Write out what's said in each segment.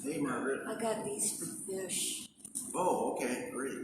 Hey, Margaret. I got these for fish. Oh, okay, great.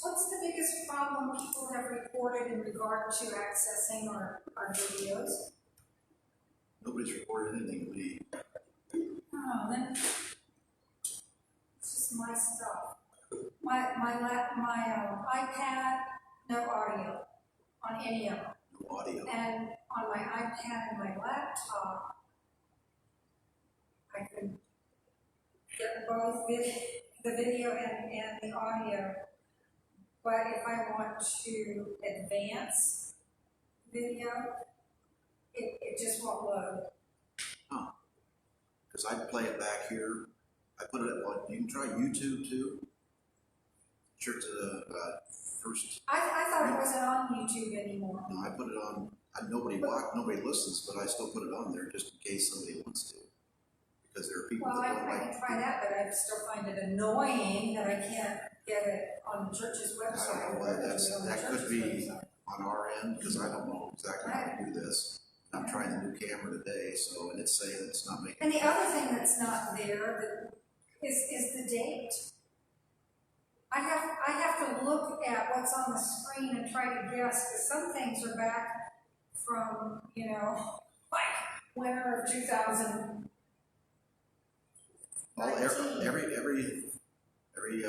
What's the biggest problem people have reported in regard to accessing our videos? Nobody's reported anything to me. Oh, then it's just my stuff. My iPad, no audio on any of them. No audio. And on my iPad and my laptop, I can get both the video and the audio. But if I want to advance video, it just won't load. Huh. Because I play it back here. I put it on, you can try YouTube too. Sure, to the first. I thought it wasn't on YouTube anymore. No, I put it on. Nobody listens, but I still put it on there just in case somebody wants to. Because there are people Well, that don't I can try that, but I still find it annoying that I can't get it on the church's website. I don't know why that could be on our end, because I don't know exactly how to do this. I'm trying the new camera today, so, and it's saying it's not making. And the other thing that's not there is the date. I have to look at what's on the screen and try to guess, because some things are back from, like winter of 2019. Well, every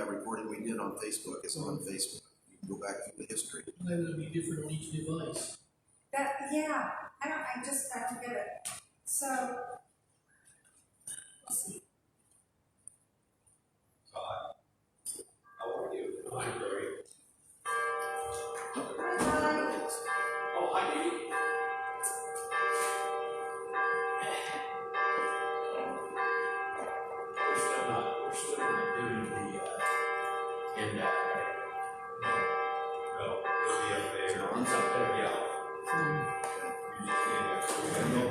recording we did on Facebook is on Facebook. You can go back through the history. Maybe it'll be different on each device. Yeah, I don't get it. So, let's see. Todd, how are you? I'm great. Hi. Oh, hi, Dee. We're still not doing the handout, right? No, it'll be up there. It's up there, yeah.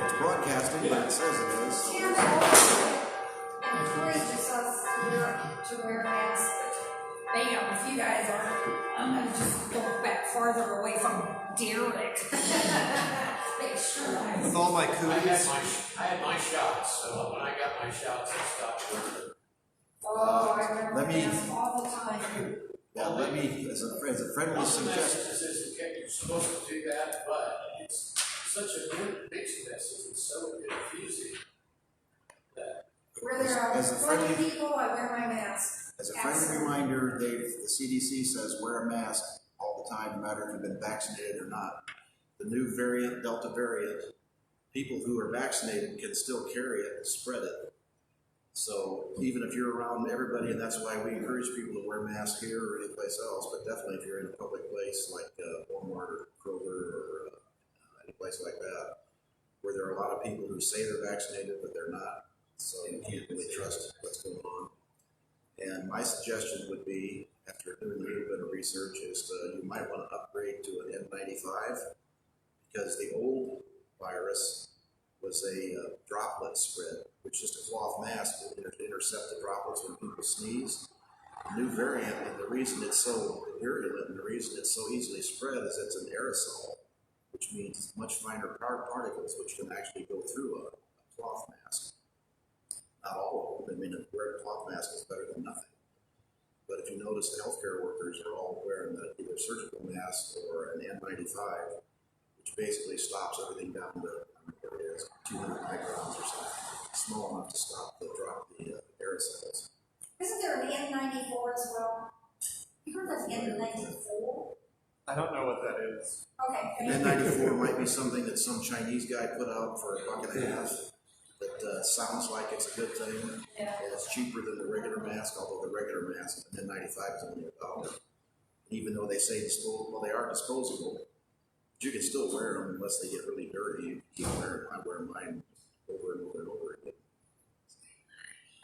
It's broadcasting, but it says it is. So Encourages us to wear masks. Bam, if you guys are, I'm going to just go back farther away from Derek. Make sure With all my I cooties. had my shots, so when I got my shots, I stopped wearing Oh, I wear my let me- mask all the time. Yeah, let me, as a friendly One suggestion. message says you're supposed to do that, but it's such a mixed message, it's so confusing. That Where there are As a 20 friendly- people, I wear my mask. As a friendly reminder, the CDC says wear a mask all the time, no matter if you've been vaccinated or not. The new variant, Delta variant, people who are vaccinated can still carry it and spread it. So even if you're around everybody, and that's why we encourage people to wear masks here or anyplace else, but definitely if you're in a public place like Walmart or Kroger or any place like that, where there are a lot of people who say they're vaccinated but they're not, so you can't really trust what's going on. And my suggestion would be, after doing a little bit of research, is you might want to upgrade to an N95, because the old virus was a droplet spread, which just a cloth mask would intercept the droplets when people sneeze. The new variant, and the reason it's so virulent and the reason it's so easily spread is it's an aerosol, which means much finer particles, which can actually go through a cloth mask. Not all of them. I mean, wearing a cloth mask is better than nothing. But if you notice, the healthcare workers are all wearing either surgical masks or an N95, which basically stops everything down to, whatever it is, 200 microns or something, small enough to stop the aerosols. Isn't there an N94 as well? You heard of N94? I don't know what that is. Okay. And N94 might be something that some Chinese guy put out for $1.50 that sounds like it's a good thing. Yeah. And it's cheaper than the regular mask, although the regular mask, and N95 is only $1. Even though they say disposable, well, they are disposable, but you can still wear them unless they get really dirty. You keep wearing them. I wear mine over and over and over again.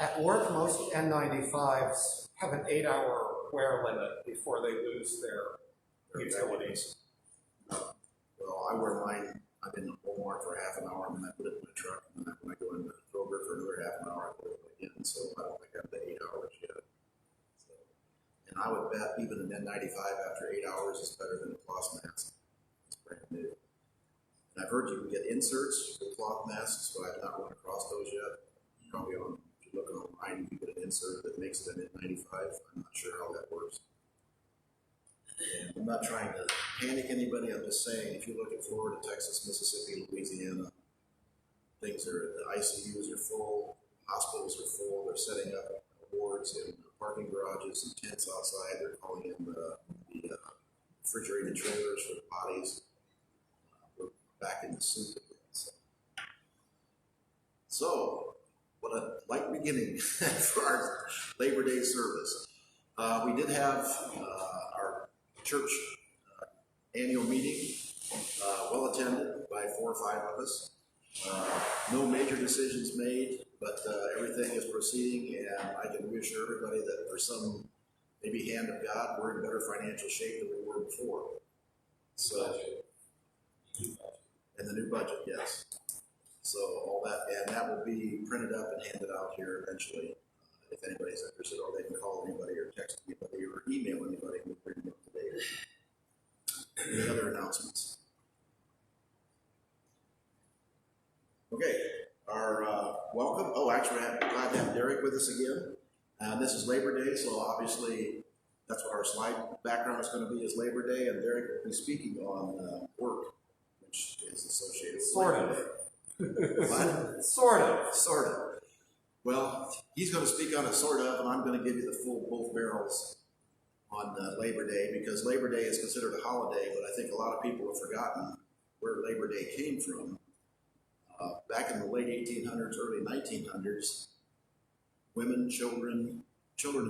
At work, most N95s have an 8-hour wear limit before they lose their utilities. Well, I wear mine. I'm in Walmart for half an hour, and then I put it in my truck, and then when I go into Kroger for another half an hour, I put it again. So I don't think I'm the 8 hours yet. So, and I would bet even an N95 after 8 hours is better than a cloth mask. It's brand new. And I've heard you can get inserts for cloth masks, but I've not run across those yet. Probably on, if you look online, you can get an insert that makes it an N95. I'm not sure how that works. And I'm not trying to panic anybody. I'm just saying, if you look at Florida, Texas, Mississippi, Louisiana, things are, the ICUs are full, hospitals are full. They're setting up wards in parking garages and tents outside. They're calling in the refrigerated trailers for the bodies. We're back in the soup again. So, what a light beginning for our Labor Day service. We did have our church annual meeting, well attended by 4 or 5 of us. No major decisions made, but everything is proceeding, and I can reassure everybody that for some maybe hand of God, we're in better financial shape than we were before. So, and the new budget, yes. So all that, and that will be printed up and handed out here eventually. If anybody's interested, or they can call anybody or text anybody or email anybody, we'll bring them up to date. Any other announcements? Okay, our welcome. Oh, actually, I'm glad to have Derek with us again. This is Labor Day, so obviously that's what our slide background is going to be, is Labor Day, and Derek will be speaking on work, which is associated with Sort Labor of. Day. What? Sort of. Sort of. Well, he's going to speak on it sort of, and I'm going to give you the full both barrels on Labor Day, because Labor Day is considered a holiday, but I think a lot of people have forgotten where Labor Day came from. Back in the late 1800s, early 1900s, women, children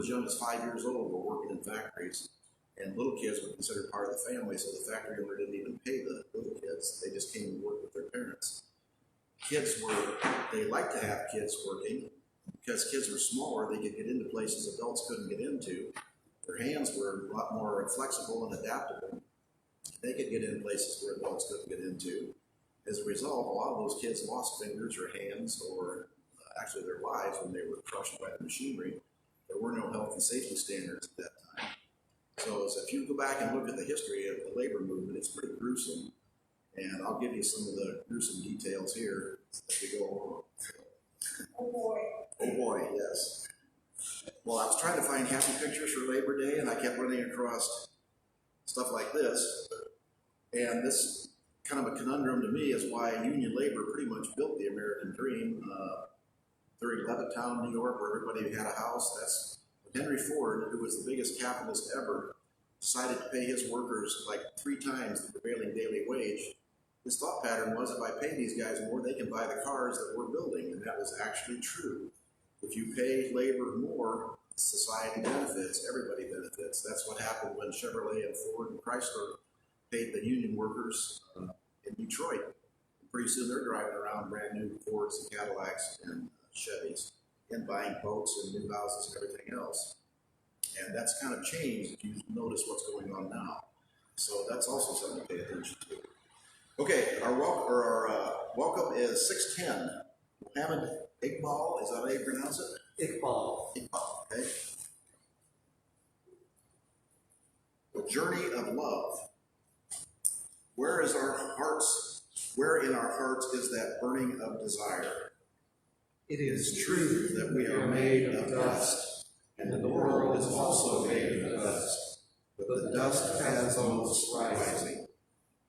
as young as 5 years old were working in factories, and little kids were considered part of the family, so the factory owner didn't even pay the little kids. They just came and worked with their parents. They liked to have kids working because kids were smaller. They could get into places adults couldn't get into. Their hands were a lot more flexible and adaptable. They could get in places where adults couldn't get into. As a result, a lot of those kids lost fingers or hands, or actually their lives when they were crushed by the machinery. There were no health and safety standards at that time. So if you go back and look at the history of the labor movement, it's pretty gruesome. And I'll give you some of the gruesome details here as we go along. Oh boy. Oh boy, yes. Well, I was trying to find happy pictures for Labor Day, and I kept running across stuff like this. And this kind of a conundrum to me is why union labor pretty much built the American dream. During Levittown, New York, where everybody had a house, that's when Henry Ford, who was the biggest capitalist ever, decided to pay his workers like 3 times the prevailing daily wage. His thought pattern was, if I pay these guys more, they can buy the cars that we're building, and that was actually true. If you pay labor more, society benefits, everybody benefits. That's what happened when Chevrolet and Ford and Chrysler paid the union workers in Detroit. And pretty soon they're driving around brand new Fords and Cadillacs and Chevys and buying boats and new houses and everything else. And that's kind of changed if you notice what's going on now. So that's also something to pay attention to. Okay, our welcome is 610. Mohammed Iqbal, is that how you pronounce it? Iqbal. Iqbal, okay. The journey of love. Where in our hearts is that burning of desire? It It is is true that we are made of dust, and the world is also made of dust, but the dust has most rising.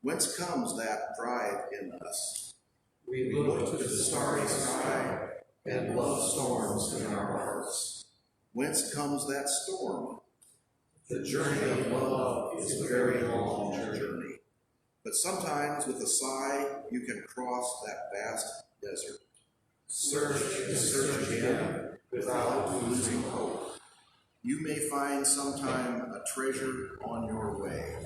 Whence comes that drive in us? We look to the starry sky, and love storms in our hearts. Whence comes that storm? The journey of love is a very long journey. But sometimes with a sigh, you can cross that vast desert. Search and search again without losing hope. You may find sometime a treasure on your way.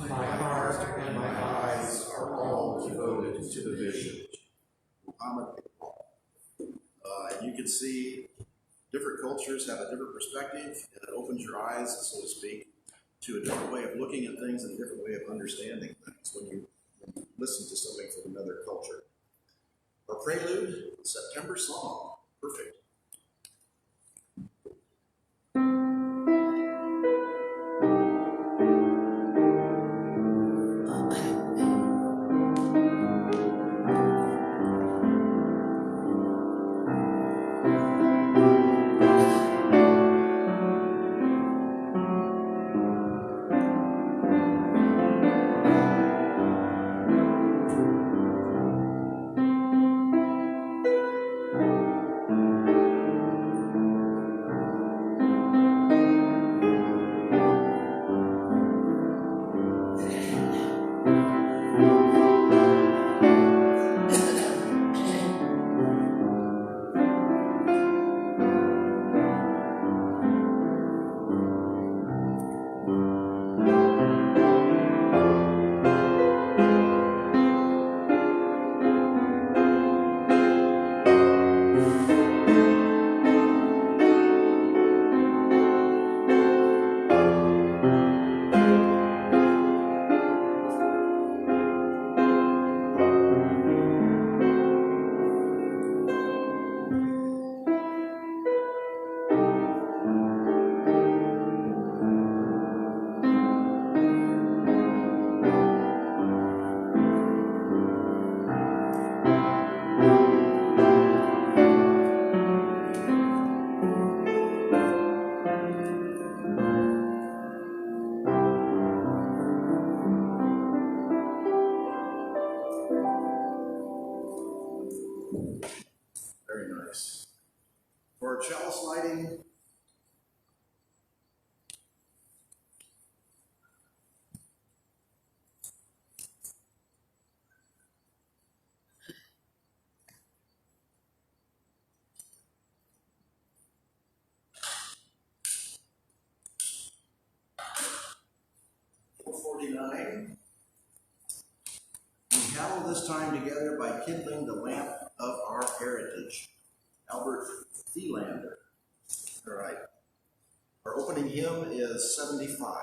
My heart and my eyes are all devoted to the vision. Muhammad Iqbal. And you can see different cultures have a different perspective, and it opens your eyes, so to speak, to a different way of looking at things and a different way of understanding things when you listen to something from another culture. Our prelude, September Song. Perfect. Very nice. For our chalice lighting, $4.49. We hallow this time together by kindling the lamp of our heritage. Albert Thielander. All right. Our opening hymn is 75.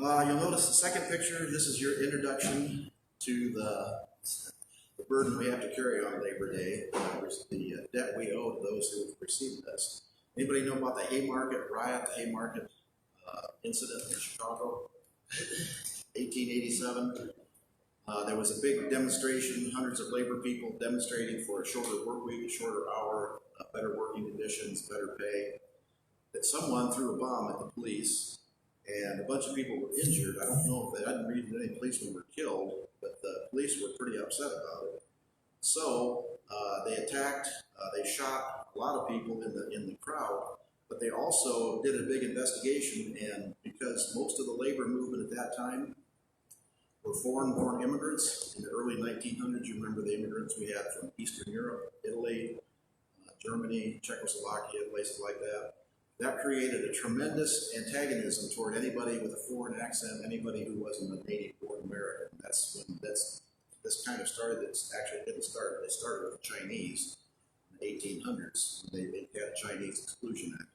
You'll notice the second picture, this is your introduction to the burden we have to carry on Labor Day, the debt we owe to those who have preceded us. Anybody know about the Haymarket riot, the Haymarket incident in Chicago, 1887? There was a big demonstration, hundreds of labor people demonstrating for a shorter work week, a shorter hour, better working conditions, better pay. That someone threw a bomb at the police, and a bunch of people were injured. I don't know if I didn't read that any policemen were killed, but the police were pretty upset about it. So they attacked, they shot a lot of people in the crowd, but they also did a big investigation, and because most of the labor movement at that time were foreign-born immigrants in the early 1900s. You remember the immigrants we had from Eastern Europe, Italy, Germany, Czechoslovakia, places like that. That created a tremendous antagonism toward anybody with a foreign accent, anybody who wasn't a native-born American. That's when this kind of started. It's actually didn't start. They started with the Chinese in the 1800s. They had a Chinese Exclusion Act.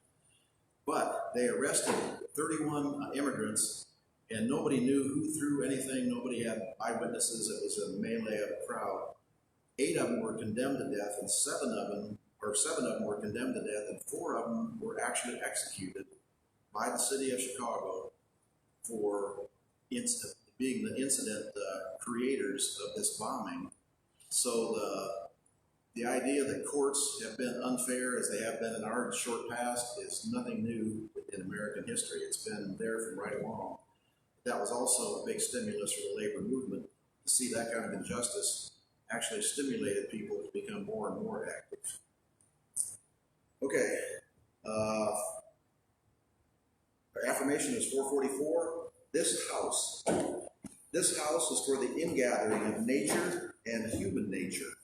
But they arrested 31 immigrants, and nobody knew who threw anything. Nobody had eyewitnesses. It was a melee of a crowd. 8 of them were condemned to death, and 7 of them were condemned to death, and 4 of them were actually executed by the city of Chicago for being the incident creators of this bombing. So the idea that courts have been unfair, as they have been in our short past, is nothing new in American history. It's been there from right along. That was also a big stimulus for the labor movement. To see that kind of injustice actually stimulated people to become more and more active. Okay, our affirmation is 444. This house is for the ingathering of nature and human nature.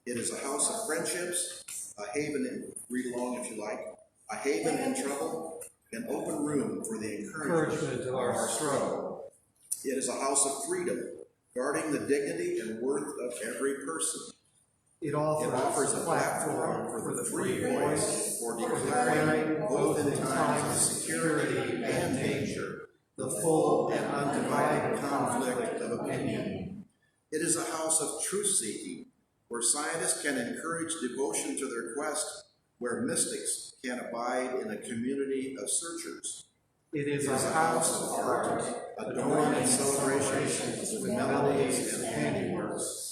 It is a house of friendships, a haven in, read along if you like, a haven in trouble, an open room for the encouragement of our struggle. It is a house of freedom, guarding the dignity and worth of every person. It offers a platform for the free voice, for declaring, both in times of security and danger, the full and undivided conflict of opinion. It is a house of truth-seeking, where scientists can encourage devotion to their quest, where mystics can abide in a community of searchers. It is a house of art, adorned in celebrations with melodies and handiworks.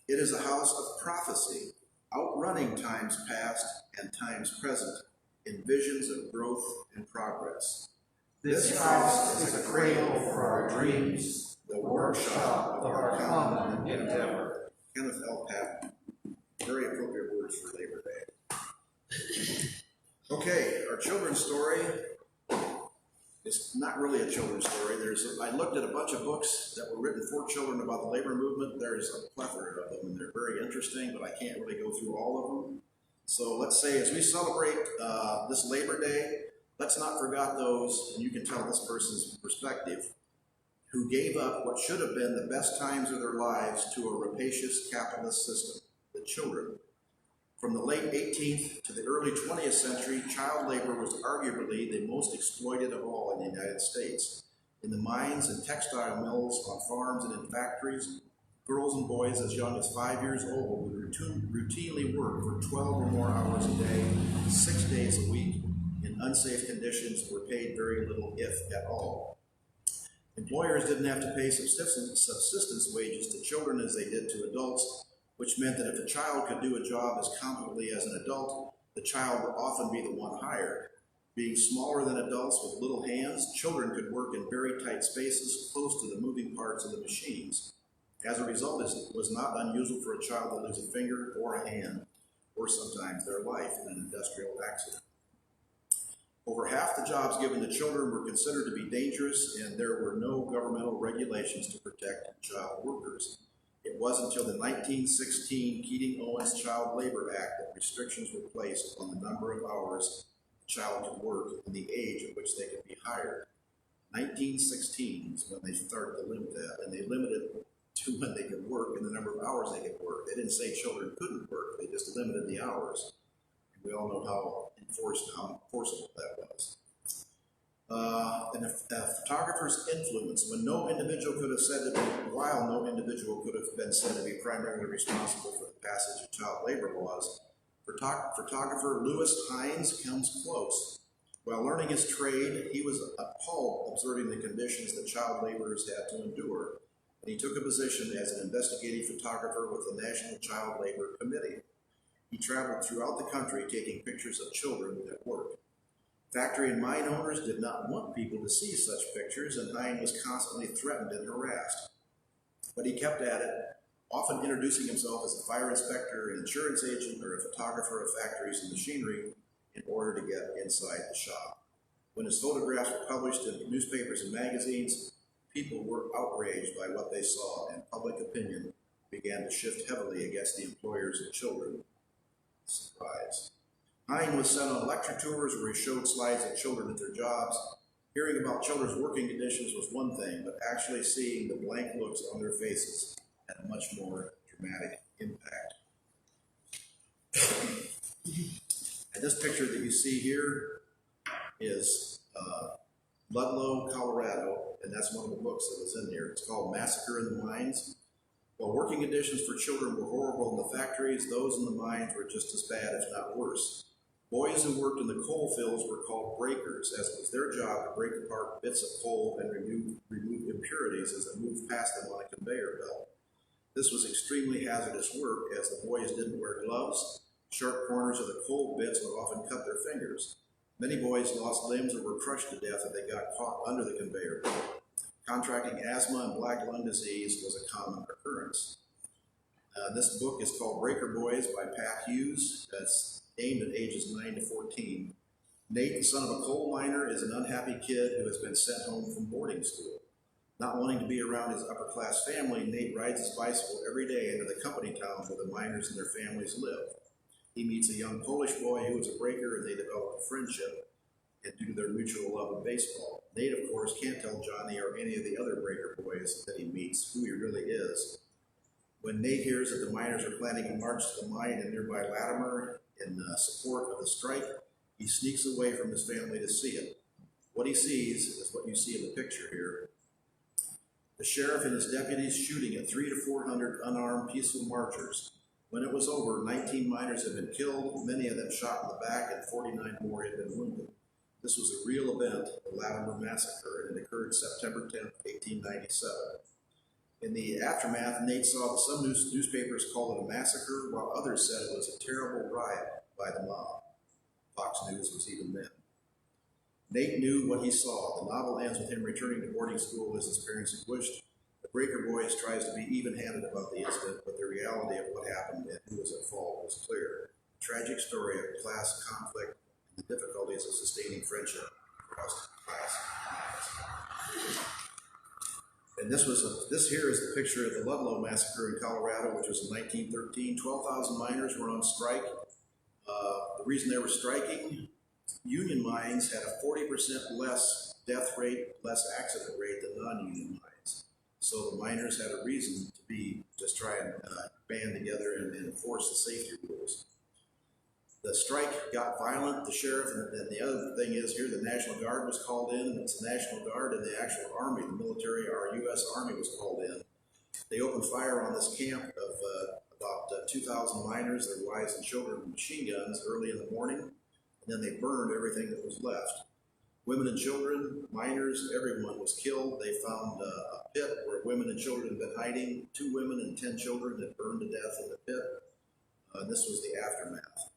It is a house of prophecy, outrunning times past and times present, in visions of growth and progress. This house is a cradle for our dreams, the workshop of our common endeavor. Kenneth L. Patton. Very appropriate words for Labor Day. Okay, our children's story is not really a children's story. I looked at a bunch of books that were written for children about the labor movement. There's a plethora of them, and they're very interesting, but I can't really go through all of them. So let's say as we celebrate this Labor Day, let's not forget those, and you can tell this person's perspective, who gave up what should have been the best times of their lives to a rapacious capitalist system, the children. From the late 18th to the early 20th century, child labor was arguably the most exploited of all in the United States. In the mines and textile mills, on farms and in factories, girls and boys as young as 5 years old would routinely work for 12 or more hours a day, 6 days a week, in unsafe conditions, and were paid very little, if at all. Employers didn't have to pay subsistence wages to children as they did to adults, which meant that if a child could do a job as competently as an adult, the child would often be the one hired. Being smaller than adults with little hands, children could work in very tight spaces close to the moving parts of the machines. As a result, it was not unusual for a child to lose a finger or a hand, or sometimes their life in an industrial accident. Over half the jobs given to children were considered to be dangerous, and there were no governmental regulations to protect child workers. It wasn't until the 1916 Keating-Owens Child Labor Act that restrictions were placed on the number of hours a child could work and the age at which they could be hired. 1916 is when they started to limit that, and they limited to when they could work and the number of hours they could work. They didn't say children couldn't work, they just limited the hours. And we all know how enforceable that was. a photographer's influence, when no individual could have said while no individual could have been said to be primarily responsible for the passage of child labor laws, photographer Lewis Hines comes close. While learning his trade, he was appalled observing the conditions that child laborers had to endure, and he took a position as an investigating photographer with the National Child Labor Committee. He traveled throughout the country taking pictures of children at work. Factory and mine owners did not want people to see such pictures, and Hines was constantly threatened and harassed. But he kept at it, often introducing himself as a fire inspector, an insurance agent, or a photographer of factories and machinery in order to get inside the shop. When his photographs were published in newspapers and magazines, people were outraged by what they saw, and public opinion began to shift heavily against the employers of children. Surprise. Hines was sent on lecture tours where he showed slides of children at their jobs. Hearing about children's working conditions was one thing, but actually seeing the blank looks on their faces had a much more dramatic impact. And this picture that you see here is Ludlow, Colorado, and that's one of the books that was in here. It's called Massacre in the Mines. While working conditions for children were horrible in the factories, those in the mines were just as bad, if not worse. Boys who worked in the coal fields were called breakers, as it was their job to break apart bits of coal and remove impurities as they moved past them on a conveyor belt. This was extremely hazardous work, as the boys didn't wear gloves. Sharp corners of the coal bits would often cut their fingers. Many boys lost limbs or were crushed to death if they got caught under the conveyor belt. Contracting asthma and black lung disease was a common occurrence. This book is called Breaker Boys by Pat Hughes. That's aimed at ages 9 to 14. Nate, the son of a coal miner, is an unhappy kid who has been sent home from boarding school. Not wanting to be around his upper-class family, Nate rides his bicycle every day into the company towns where the miners and their families live. He meets a young Polish boy who is a breaker, and they develop a friendship, and due to their mutual love of baseball. Nate, of course, can't tell Johnny or any of the other breaker boys that he meets who he really is. When Nate hears that the miners are planning a march to the mine in nearby Latimer in support of the strike, he sneaks away from his family to see it. What he sees is what you see in the picture here. The sheriff and his deputies shooting at 300 to 400 unarmed peaceful marchers. When it was over, 19 miners had been killed, many of them shot in the back, and 49 more had been wounded. This was a real event, the Latimer Massacre, and it occurred September 10, 1897. In the aftermath, Nate saw that some newspapers called it a massacre, while others said it was a terrible riot by the mob. Fox News was even then. Nate knew what he saw. The novel ends with him returning to boarding school as his parents had wished. The Breaker Boys tries to be even-handed about the incident, but the reality of what happened and who was at fault was clear. A tragic story of class conflict and the difficulties of sustaining friendship across class lines. And this here is the picture of the Ludlow Massacre in Colorado, which was in 1913. 12,000 miners were on strike. The reason they were striking, union mines had a 40% less death rate, less accident rate than non-union mines. So the miners had a reason to try and band together and enforce the safety rules. The strike got violent. The sheriff, and the other thing is here, the National Guard was called in. It's the National Guard and the actual Army, the military, our U.S. Army was called in. They opened fire on this camp of about 2,000 miners, their wives and children, with machine guns early in the morning, and then they burned everything that was left. Women and children, miners, everyone was killed. They found a pit where women and children had been hiding. 2 women and 10 children had burned to death in the pit. This was the aftermath.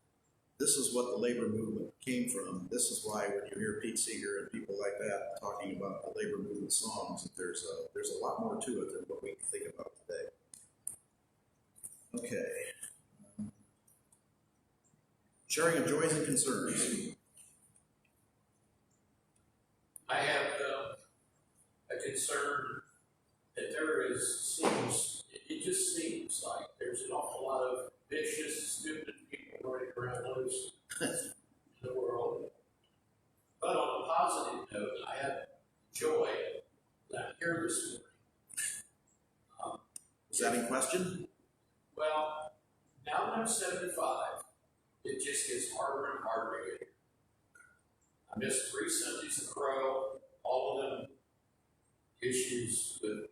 This is what the labor movement came from. This is why when you hear Pete Seeger and people like that talking about the labor movement songs, there's a lot more to it than what we think about today. Okay. Sharing of joys and concerns. I have a concern that it just seems like there's an awful lot of vicious, stupid people running around loose in the world. But on a positive note, I have joy that I'm here this morning. Is that in question? Well, now that I'm 75, it just gets harder and harder to get here. I missed 3 Sundays in a row, all issues with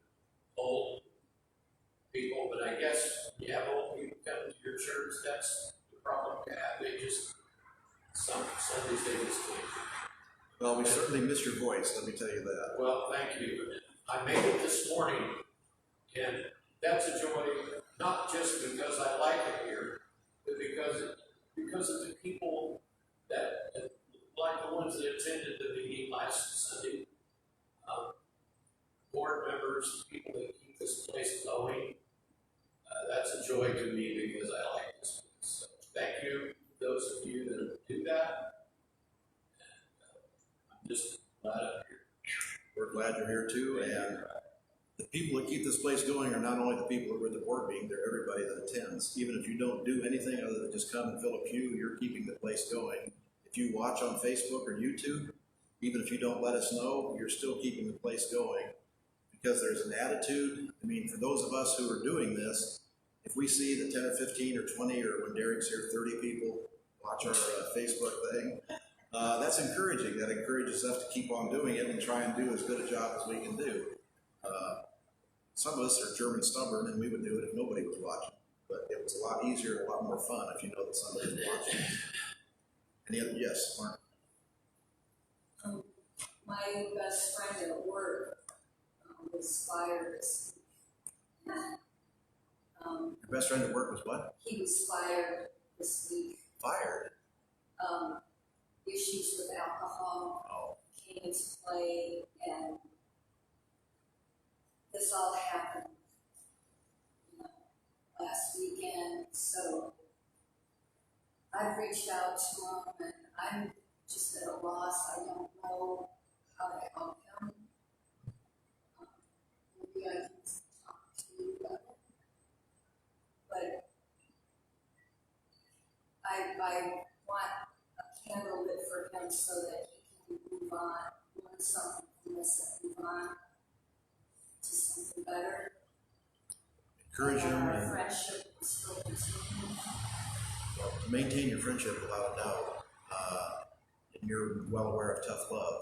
old people, but I guess when you have old people coming to your church, that's the problem you have. They just, some Sundays they just can't. Well, we certainly missed your voice, let me tell you that. Well, thank you. I made it this morning, and that's a joy, not just because I like it here, but because of the people that, like the ones that attended the meeting last Sunday, board members, people that keep this place going. That's a joy to me because I like this place. So thank you, those of you that do that. And, I'm just glad I'm here. We're glad you're here too, and the people that keep this place going are not only the people who are at the board meeting, they're everybody that attends. Even if you don't do anything other than just come and fill a pew, you're keeping the place going. If you watch on Facebook or YouTube, even if you don't let us know, you're still keeping the place going. Because there's an attitude, I mean, for those of us who are doing this, if we see that 10 or 15 or 20, or when Derek's here, 30 people watch our Facebook thing, that's encouraging. That encourages us to keep on doing it and try and do as good a job as we can do. Some of us are German stubborn, and we would do it if nobody was watching. But it was a lot easier and a lot more fun if you know that somebody's watching. Any other? Yes, Mark. My best friend at work was fired this week. Your best friend at work was what? He was fired this week. Fired. Issues with alcohol came into play, and this all happened, last weekend. So I've reached out to him, and I'm just at a loss. I don't know how to help him. Maybe I can talk to you about it. But I want a candle lit for him so that he can move on, learn something from this and move on to something better. Encourage him. Our And friendship will still continue. to maintain your friendship without a doubt. And you're well aware of tough love.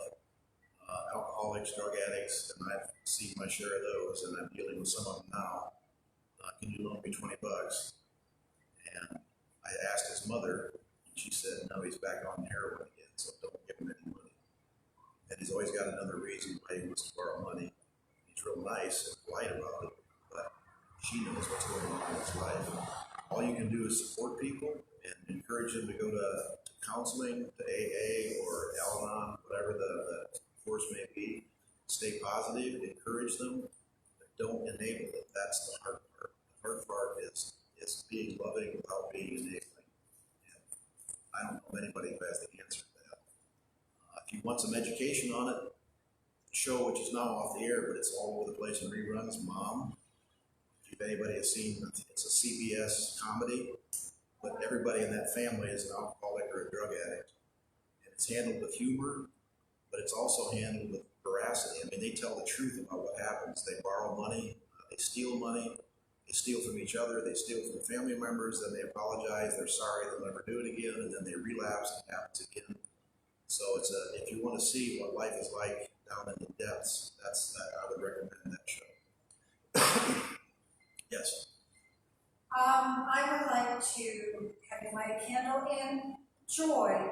Alcoholics, drug addicts, and I've seen my share of those, and I'm dealing with some of them now. Can you loan me $20? And I asked his mother, and she said, no, he's back on heroin again, so don't give him any money. And he's always got another reason why he wants to borrow money. He's real nice and polite about it, but she knows what's going on in his life. All you can do is support people and encourage them to go to counseling, to AA or Al-Anon, whatever the course may be. Stay positive, encourage them, but don't enable it. That's the hard part. The hard part is being loving without being enabling. And I don't know anybody who has the answer to that. If you want some education on it, the show, which is now off the air, but it's all over the place in reruns, Mom. If anybody has seen, it's a CBS comedy, but everybody in that family is an alcoholic or a drug addict. And it's handled with humor, but it's also handled with veracity. I mean, they tell the truth about what happens. They borrow money, they steal money, they steal from each other, they steal from family members, then they apologize, they're sorry, they'll never do it again, and then they relapse and it happens again. So if you want to see what life is like down in the depths, I would recommend that show. Yes. I would like to have you light a candle in joy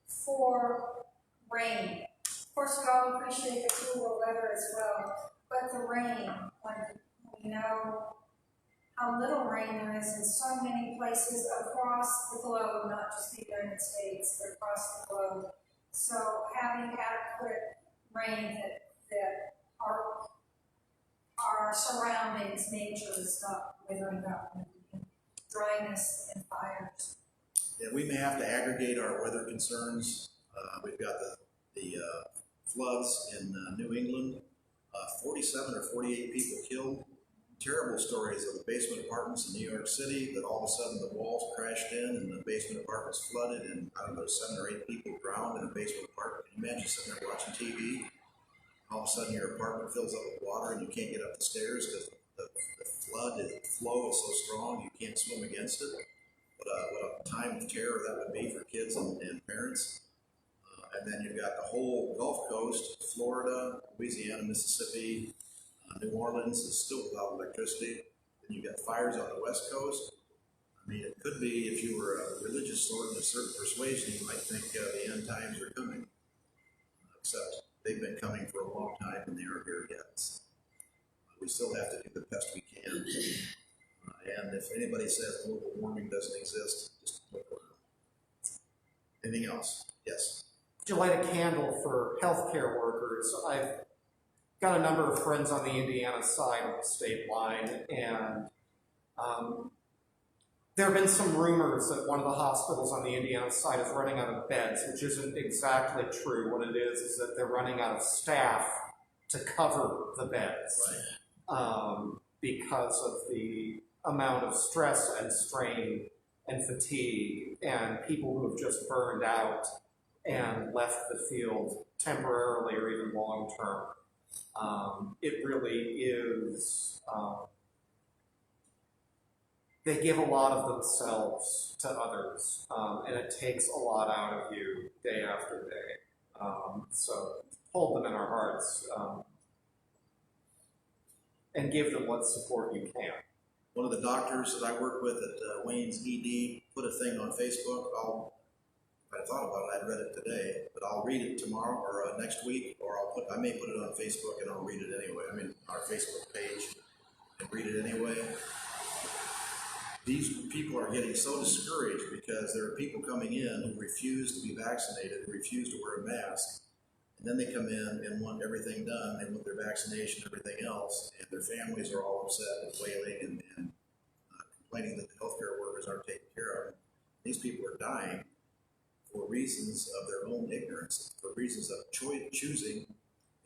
for rain. Of course, we all appreciate the cooler weather as well, but the rain, when we know how little rain there is in so many places across the globe, not just the United States, but across the globe. So having adequate rain that our surroundings, nature is not withering up, and dryness and fires. Yeah, we may have to aggregate our weather concerns. We've got the floods in New England, 47 or 48 people killed. Terrible stories of the basement apartments in New York City that all of a sudden the walls crashed in and the basement apartments flooded, and I don't know, 7 or 8 people drowned in a basement apartment. Can you imagine sitting there watching TV? All of a sudden your apartment fills up with water and you can't get up the stairs because the flow is so strong you can't swim against it. What a time of terror that would be for kids and parents. And then you've got the whole Gulf Coast, Florida, Louisiana, Mississippi, New Orleans is still without electricity. Then you've got fires on the West Coast. I mean, it could be, if you were a religious sort of a certain persuasion, you might think the end times are coming. Except they've been coming for a long time and they aren't here yet. We still have to do the best we can. And if anybody says global warming doesn't exist, just look around. Anything else? Yes. Would you light a candle for healthcare workers? I've got a number of friends on the Indiana side of the state line, and there have been some rumors that one of the hospitals on the Indiana side is running out of beds, which isn't exactly true. What it is that they're running out of staff to cover the beds, because of the amount of stress and strain and fatigue and people who have just burned out and left the field temporarily or even long term. It really is, they give a lot of themselves to others, and it takes a lot out of you day after day. So hold them in our hearts, and give them what support you can. One of the doctors that I work with at Wayne's ED put a thing on Facebook. If I thought about it, I'd read it today, but I'll read it tomorrow or next week, or I may put it on Facebook and I'll read it anyway. I mean, our Facebook page, and read it anyway. These people are getting so discouraged because there are people coming in who refuse to be vaccinated, who refuse to wear a mask, and then they come in and want everything done. They want their vaccination, everything else, and their families are all upset and wailing and complaining that the healthcare workers aren't taken care of. These people are dying for reasons of their own ignorance, for reasons of choosing.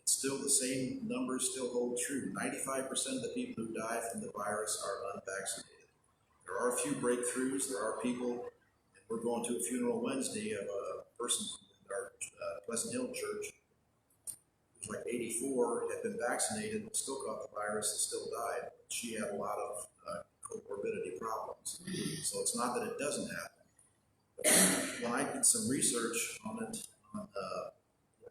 It's still the same numbers still hold true. 95% of the people who die from the virus are unvaccinated. There are a few breakthroughs. There are people, and we're going to a funeral Wednesday of a person from our Pleasant Hill church who's like 84, had been vaccinated, still caught the virus, and still died. She had a lot of comorbidity problems. So it's not that it doesn't happen. When I did some research on it, on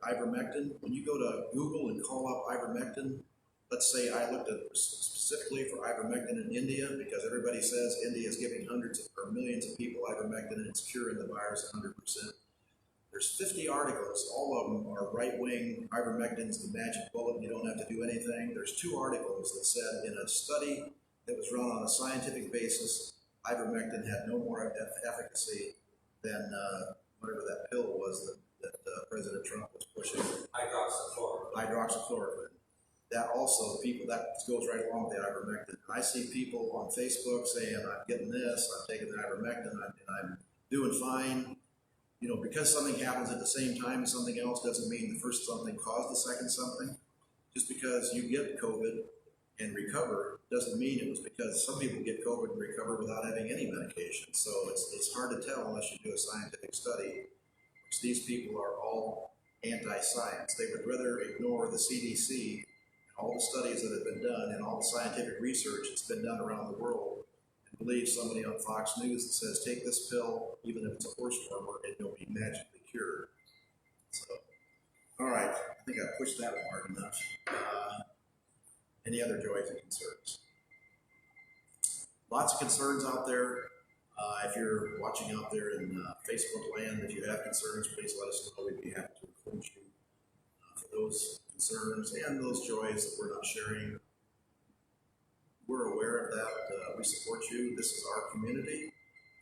ivermectin, when you go to Google and call up ivermectin, let's say I looked at specifically for ivermectin in India, because everybody says India is giving hundreds or millions of people ivermectin and it's curing the virus 100%. There's 50 articles, all of them are right-wing, ivermectin's the magic bullet, you don't have to do anything. There's 2 articles that said in a study that was run on a scientific basis, ivermectin had no more efficacy than whatever that pill was that President Trump was pushing. Hydroxychloroquine. That also, people, that goes right along with the ivermectin. I see people on Facebook saying, I'm getting this, I'm taking the ivermectin, and I'm doing fine. You know, because something happens at the same time as something else doesn't mean the first something caused the second something. Just because you get COVID and recover doesn't mean it was because some people get COVID and recover without having any medication. So it's hard to tell unless you do a scientific study, which these people are all anti-science. They would rather ignore the CDC, all the studies that have been done, and all the scientific research that's been done around the world, and believe somebody on Fox News that says, take this pill, even if it's a horse farmer, and you'll be magically cured. So, all right, I think I pushed that one hard enough. Any other joys and concerns? Lots of concerns out there. If you're watching out there in Facebook land, if you have concerns, please let us know. We'd be happy to include you for those concerns and those joys that we're not sharing. We're aware of that. We support you. This is our community,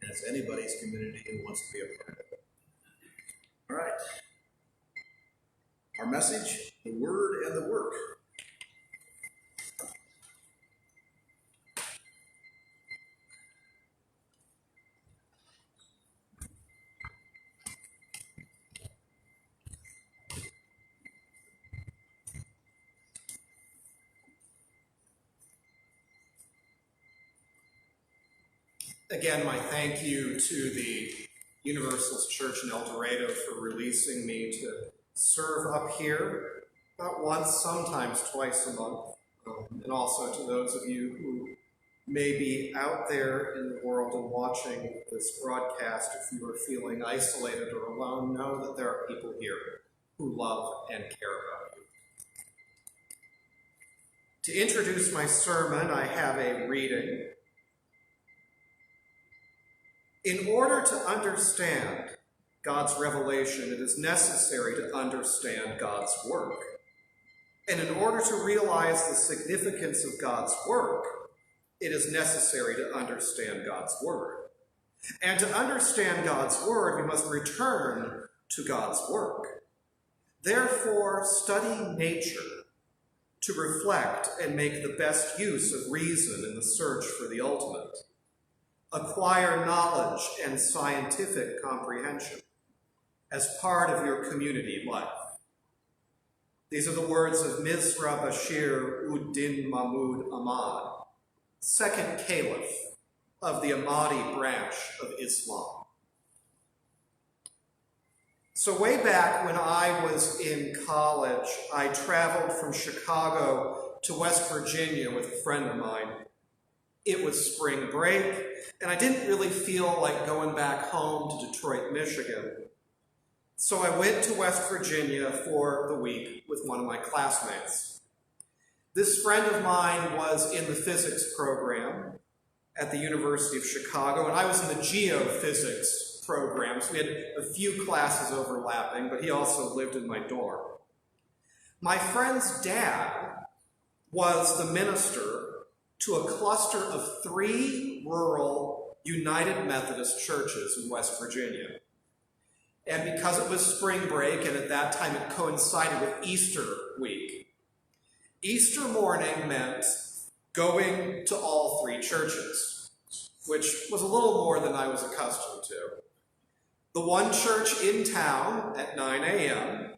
and it's anybody's community who wants to be a part of it. All right. Our message, the word and the work. Again, my thank you to the Universalist Church in El Dorado for releasing me to serve up here about once, sometimes twice a month. And also to those of you who may be out there in the world and watching this broadcast, if you are feeling isolated or alone, know that there are people here who love and care about you. To introduce my sermon, I have a reading. In order to understand God's revelation, it is necessary to understand God's work. And in order to realize the significance of God's work, it is necessary to understand God's word. And to understand God's word, we must return to God's work. Therefore, study nature to reflect and make the best use of reason in the search for the ultimate. Acquire knowledge and scientific comprehension as part of your community life. These are the words of Mizra Bashir ud-Din Mahmud Ahmad, second caliph of the Ahmadi branch of Islam. So way back when I was in college, I traveled from Chicago to West Virginia with a friend of mine. It was spring break, and I didn't really feel like going back home to Detroit, Michigan. So I went to West Virginia for the week with one of my classmates. This friend of mine was in the physics program at the University of Chicago, and I was in the geophysics program, so we had a few classes overlapping, but he also lived in my dorm. My friend's dad was the minister to a cluster of 3 rural United Methodist churches in West Virginia. And because it was spring break, and at that time it coincided with Easter week, Easter morning meant going to all 3 churches, which was a little more than I was accustomed to. The one church in town at 9 a.m.,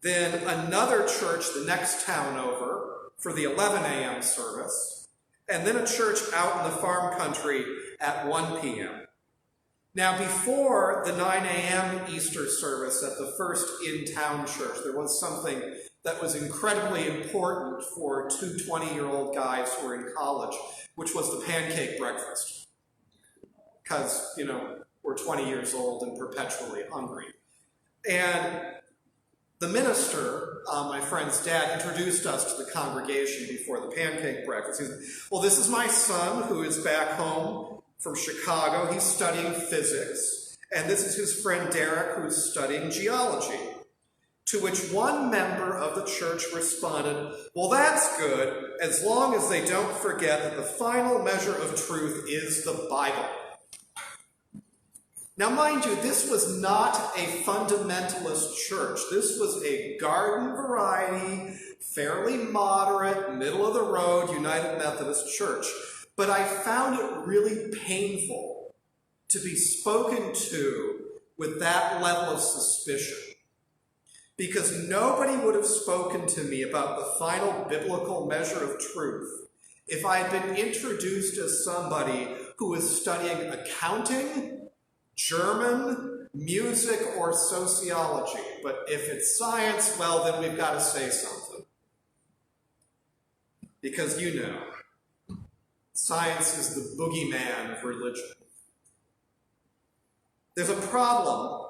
then another church the next town over for the 11 a.m. service, and then a church out in the farm country at 1 p.m. Now, before the 9 a.m. Easter service at the first in-town church, there was something that was incredibly important for 2 20-year-old guys who were in college, which was the pancake breakfast. Because, we're 20 years old and perpetually hungry. And the minister, my friend's dad, introduced us to the congregation before the pancake breakfast. He said, well, this is my son who is back home from Chicago. He's studying physics. And this is his friend Derek, who's studying geology. To which one member of the church responded, well, that's good, as long as they don't forget that the final measure of truth is the Bible. Now, mind you, this was not a fundamentalist church. This was a garden variety, fairly moderate, middle-of-the-road United Methodist church. But I found it really painful to be spoken to with that level of suspicion, because nobody would have spoken to me about the final biblical measure of truth if I had been introduced as somebody who was studying accounting, German, music, or sociology. But if it's science, well, then we've got to say something. Because science is the boogeyman of religion. There's a problem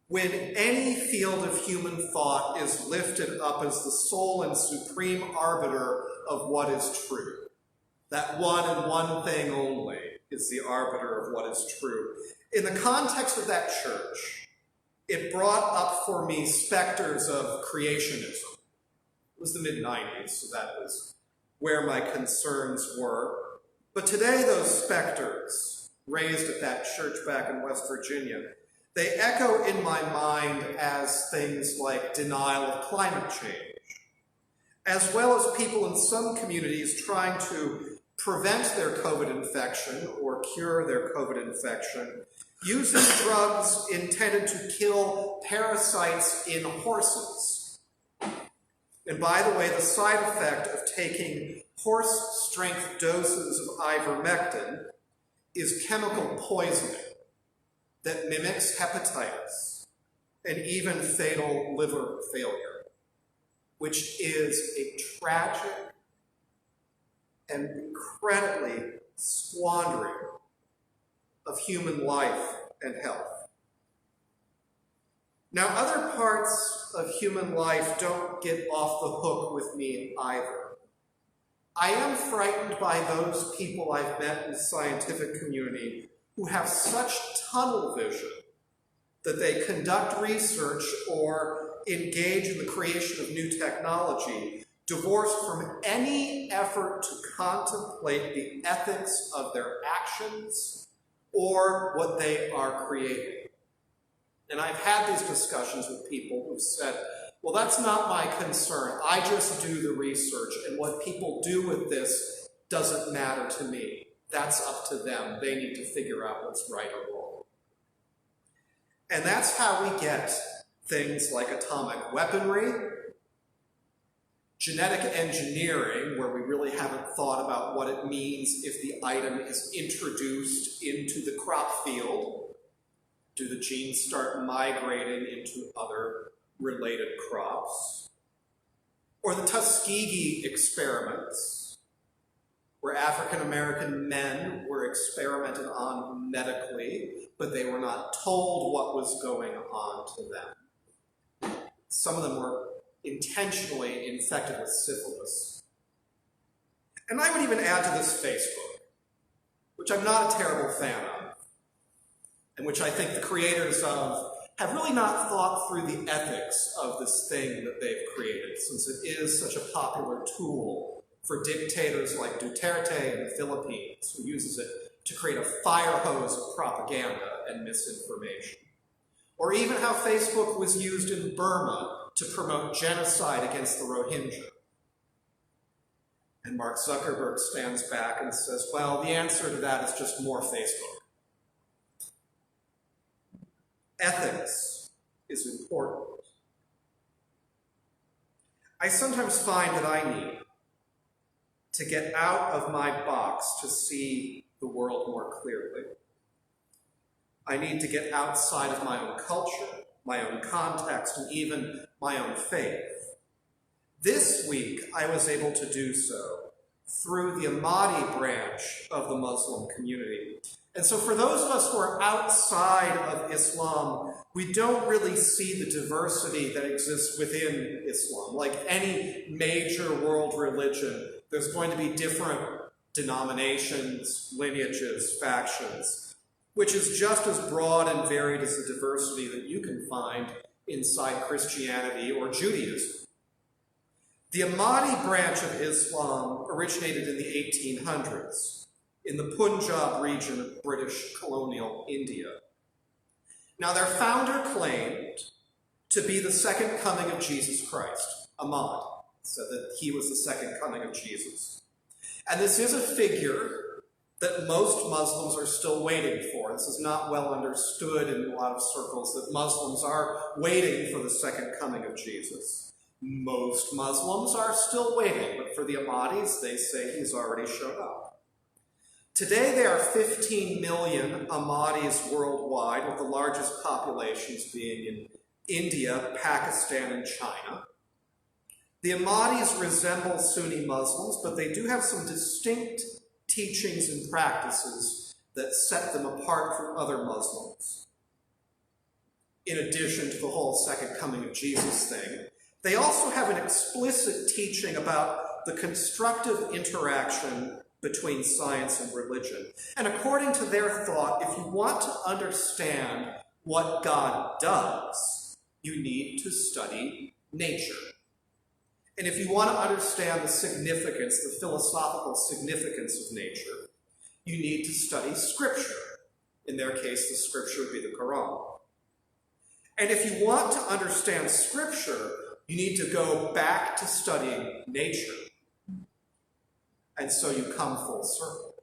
when any field of human thought is lifted up as the sole and supreme arbiter of what is true. That one and one thing only is the arbiter of what is true. In the context of that church, it brought up for me specters of creationism. It was the mid-90s, so that was where my concerns were. But today, those specters, raised at that church back in West Virginia, they echo in my mind as things like denial of climate change, as well as people in some communities trying to prevent their COVID infection or cure their COVID infection using drugs intended to kill parasites in horses. And by the way, the side effect of taking horse-strength doses of ivermectin is chemical poisoning that mimics hepatitis and even fatal liver failure, which is a tragic and incredibly squandering of human life and health. Now, other parts of human life don't get off the hook with me either. I am frightened by those people I've met in the scientific community who have such tunnel vision that they conduct research or engage in the creation of new technology, divorced from any effort to contemplate the ethics of their actions or what they are creating. And I've had these discussions with people who've said, well, that's not my concern. I just do the research, and what people do with this doesn't matter to me. That's up to them. They need to figure out what's right or wrong. And that's how we get things like atomic weaponry, genetic engineering, where we really haven't thought about what it means if the item is introduced into the crop field. Do the genes start migrating into other related crops? Or the Tuskegee experiments, where African-American men were experimented on medically, but they were not told what was going on to them. Some of them were intentionally infected with syphilis. And I would even add to this Facebook, which I'm not a terrible fan of, and which I think the creators of have really not thought through the ethics of this thing that they've created, since it is such a popular tool for dictators like Duterte in the Philippines, who uses it to create a fire hose of propaganda and misinformation. Or even how Facebook was used in Burma to promote genocide against the Rohingya. And Mark Zuckerberg stands back and says, well, the answer to that is just more Facebook. Ethics is important. I sometimes find that I need to get out of my box to see the world more clearly. I need to get outside of my own culture, my own context, and even my own faith. This week, I was able to do so through the Ahmadi branch of the Muslim community. And so for those of us who are outside of Islam, we don't really see the diversity that exists within Islam. Like any major world religion, there's going to be different denominations, lineages, factions, which is just as broad and varied as the diversity that you can find inside Christianity or Judaism. The Ahmadi branch of Islam originated in the 1800s in the Punjab region of British colonial India. Now, their founder claimed to be the second coming of Jesus Christ. Ahmad said that he was the second coming of Jesus. And this is a figure that most Muslims are still waiting for. This is not well understood in a lot of circles, that Muslims are waiting for the second coming of Jesus. Most Muslims are still waiting, but for the Ahmadis, they say he's already showed up. Today, there are 15 million Ahmadis worldwide, with the largest populations being in India, Pakistan, and China. The Ahmadis resemble Sunni Muslims, but they do have some distinct teachings and practices that set them apart from other Muslims. In addition to the whole second coming of Jesus thing, they also have an explicit teaching about the constructive interaction between science and religion. And according to their thought, if you want to understand what God does, you need to study nature. And if you want to understand the significance, the philosophical significance of nature, you need to study Scripture. In their case, the Scripture would be the Quran. And if you want to understand Scripture, you need to go back to studying nature. And so you come full circle.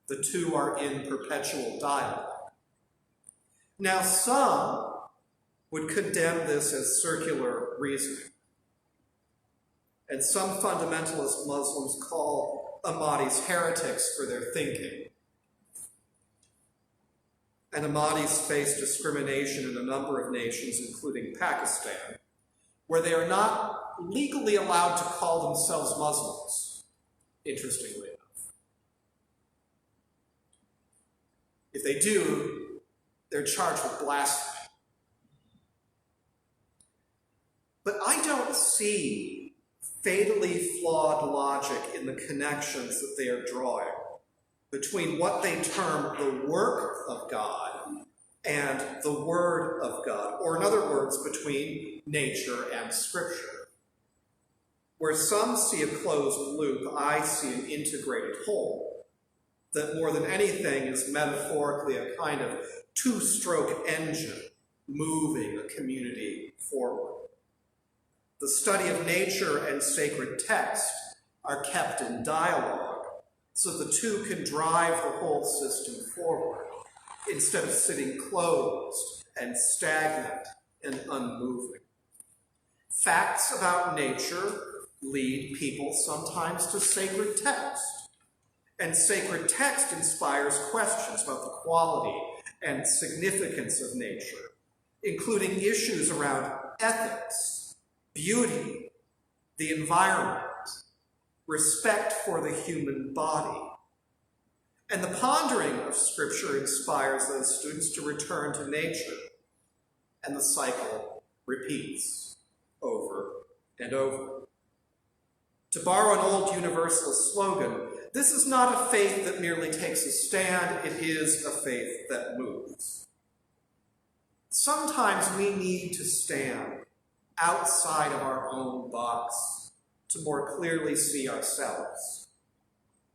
The two are in perpetual dialogue. Now, some would condemn this as circular reasoning. And some fundamentalist Muslims call Ahmadis heretics for their thinking. And Ahmadis face discrimination in a number of nations, including Pakistan, where they are not legally allowed to call themselves Muslims, interestingly enough. If they do, they're charged with blasphemy. But I don't see fatally flawed logic in the connections that they are drawing between what they term the work of God and the Word of God, or in other words, between nature and Scripture. Where some see a closed loop, I see an integrated whole, that more than anything is metaphorically a kind of two-stroke engine moving a community forward. The study of nature and sacred text are kept in dialogue, so the two can drive the whole system forward, instead of sitting closed and stagnant and unmoving. Facts about nature lead people sometimes to sacred text, and sacred text inspires questions about the quality and significance of nature, including issues around ethics, beauty, the environment, respect for the human body. And the pondering of Scripture inspires those students to return to nature, and the cycle repeats over and over. To borrow an old Universalist slogan, this is not a faith that merely takes a stand, it is a faith that moves. Sometimes we need to stand outside of our own box to more clearly see ourselves.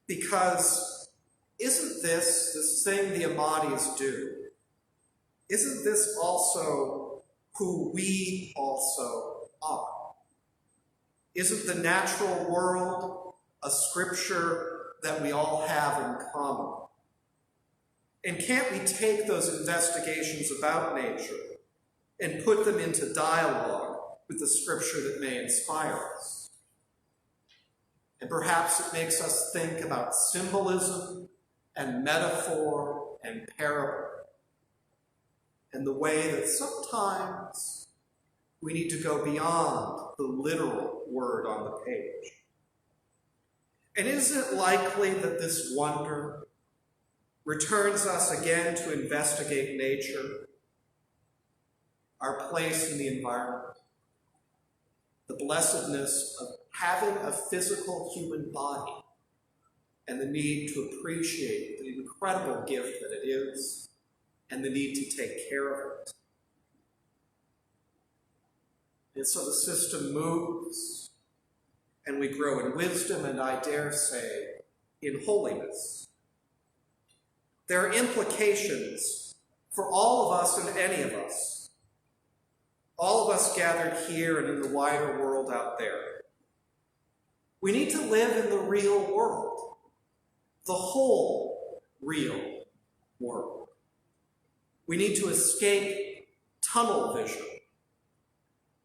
Because isn't this thing the Ahmadis do, isn't this also who we also are? Isn't the natural world a scripture that we all have in common? And can't we take those investigations about nature and put them into dialogue with the scripture that may inspire us? And perhaps it makes us think about symbolism and metaphor and parable, and the way that sometimes we need to go beyond the literal word on the page. And isn't it likely that this wonder returns us again to investigate nature, our place in the environment, the blessedness of having a physical human body, and the need to appreciate the incredible gift that it is, and the need to take care of it. And so the system moves, and we grow in wisdom, and I dare say, in holiness. There are implications for all of us and any of us, all of us gathered here and in the wider world out there. We need to live in the real world, the whole real world. We need to escape tunnel vision,